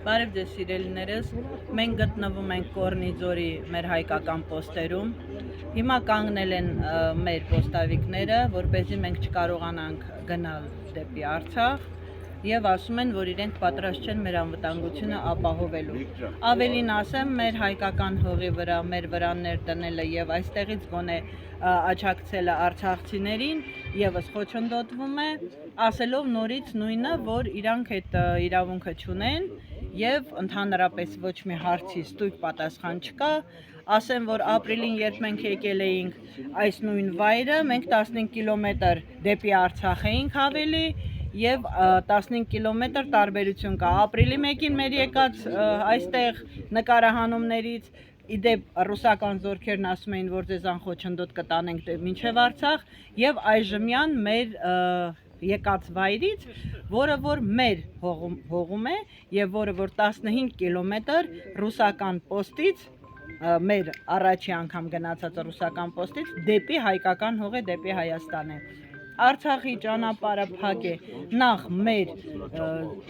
Բարև ձեզ սիրելիներս, մենք գտնվում ենք Կորնի ձորի մեր հայկական պոստերում, հիմա կանգնել են մեր պոստավիկները, որպեսզի մենք չկարողանանք գնալ դեպի Արցախ և ասում են, որ իրենք պատրաստ չեն մեր անվտանգությունը ապահովելու։ Ավելին ասեմ, մեր հայկական հողի վրա մեր վրաններ տնելը և այստեղից գոնե աջակցելը արցախցիներին ևս խոչընդոտվում է, ասելով նորից նույնը, որ իրանք այդ իրավունքը չունեն և ընդհանրապես ոչ մի հարցի ստույգ պատասխան չկա։ Ասեմ, որ ապրիլին, երբ մենք եկել էինք այս նույն վայրը, մենք 15 կիլոմետր դեպի Արցախ էինք ավելի և 15 կիլոմետր տարբերություն կա։ Ապրիլի 1-ին մեր եկած այստեղ նկարահանումներից իդեպ ռուսական զորքերն ասում էին, որ ձեզ անխոչնդոտ կտանենք մինչև Արցախ և այժմյան մեր եկած վայրից, որը որ մեր հողում է և որը որ 15 կիլոմետր ռուսական պոստից մեր առաջի անգամ գնացած ռուսական պոստից դեպի հայկական հող է, դեպի Հայաստան է։ Արցախի ճանապարհը փակ է նախ մեր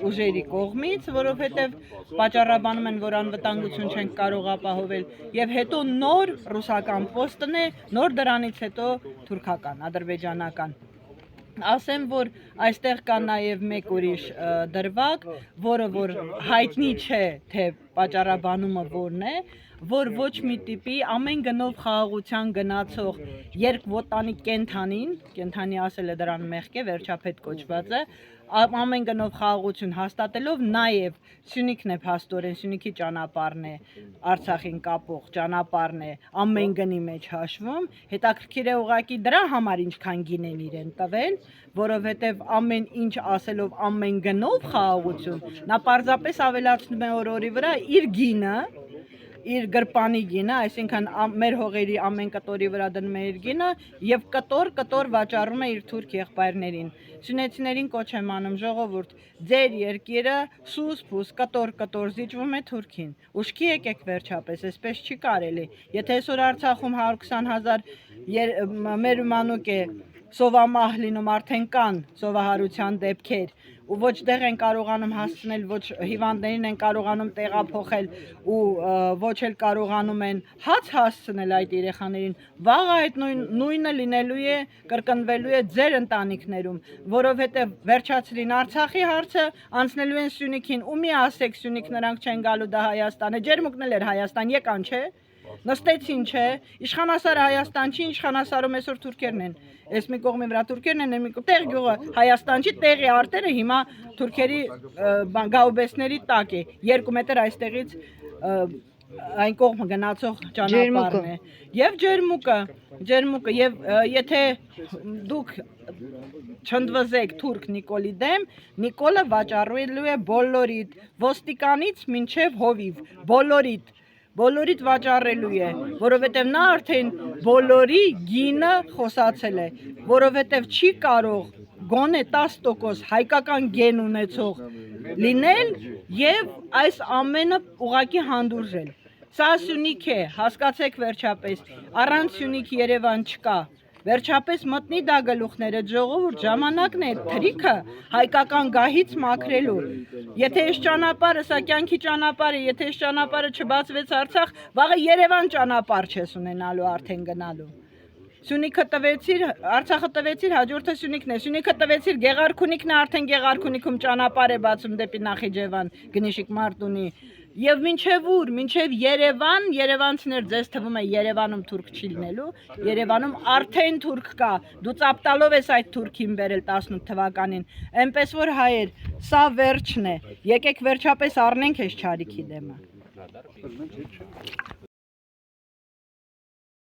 ուժերի կողմից, որովհետև պատճառաբանում են, որ անվտանգություն չենք կարող ապահովել, և հետո նոր ռուսական պոստն է, նոր դրանից հետո թուրքական, ադրբեջանական։ Ասեմ, որ այստեղ կա նաև մեկ ուրիշ դրվագ, որը որ հայտնի չէ, թե պատճառաբանումը որն է, որ ոչ մի տիպի ամեն գնով խաղաղության գնացող երկվոտանի կենդանի ասել է դրան մեղք է, վերջապետ կոչված է, ամեն գնով խաղաղություն հաստատելով նաև Սյունիքն է փաստորեն, Սյունիքի ճանապարհն է, Արցախին կապող ճանապարհն է ամեն գնի մեջ հաշվում, հետաքրքիր է ուղղակի դրա համար ինչքան գին են իրեն տվել, որովհետև ամեն ինչ ասելով ամեն գնով խաղաղություն, նա պարզապես ավելացնում է օրի վրա իր գինը, իր գրպանի գինը, այսինքն մեր հողերի ամեն կտորի վրա դնում է իր գինը և կտոր վաճառում է իր թուրք եղբայրներին։ Սյունեցիներին կոչ եմ անում, ժողովուրդ, ձեր երկիրը սուս-փուս, կտոր զիջվում է Թուրքին։ Ուշքի եկեք վերջապես, այսպես չի կարելի։ Եթե այսօր Արցախում 120,000 մեր մանուկ է սովամահ լինում, արդեն կան սովահարության դեպքեր, ու ոչ տեղ են կարողանում հասցնել, ոչ հիվանդներին են կարողանում տեղափոխել ու ոչ էլ կարողանում են հաց հասցնել այդ երեխաներին, վաղը այդ նույնը լինելու է, կրկնվելու է ձեր ընտանիքներում, որովհետև վերջացրին Արցախի հարցը, անցնելու են Սյունիքին, ու մի ասեք Սյունիք նրանք չեն գալու, դա Հայաստան է, ջերմուկն էլ էր Հայաստան, եկան չէ, նստեցին չէ, իշխանասարը Հայաստան չի, իշխանասարում այսօր թուրքերն են, այս մի կողմի վրա թուրքերն են, մի տեղ գյուղը Հայաստան չի, տեղի արտերը հիմա թուրքերի գաուբեսների տակ է, 2 մետր այստեղից այն կողմը գնացող ճանապարհն է, և ջերմուկը, և եթե դուք չընդվզեք թուրք Նիկոլի դեմ, Նիկոլը վաճառելու է բոլորիդ, ոստիկանից մինչև հովիվ, բոլորիդ վաճառելու է, որովհետև նա արդեն բոլորի գինը խոսացել է, որովհետև չի կարող գոնե 10% հայկական գեն ունեցող լինել և այս ամենը ուղղակի հանդուրժել։ Սա Սյունիք է, հասկացեք վերջապես, առանց Սյունիք Երևան չկա, վերջապես մտնի դա գլուխները, ժողովուրդ, ժամանակն է թրիքը հայկական գահից մաքրելու, եթե այս ճանապարհը, սա կյանքի ճանապարհ է, եթե այս ճանապարհը չբացվեց Արցախ, վաղը Երևան ճանապարհ չես ունենալու արդեն գնալու։ Սյունիքը տվեցիր, Արցախը տվեցիր, հաջորդը Սյունիքն է, Սյունիքը տվեցիր, Գեղարքունիքն է, արդեն Գեղարքունիքում ճանապարհ է բացում դեպի Նախիջևան, Գնիշիկ Մարտունի, և մինչև ուր, մինչև Երևան, երևանցիներ ձեզ թվում է Երևանում թուրք չի լինելու, Երևանում արդեն թուրք կա, դու ծապտալով ես այդ թուրքին բերել 18 թվականին, այնպես որ հայեր, սա վերջն է, եկեք վերջապես առնենք այս չարիքի դեմը։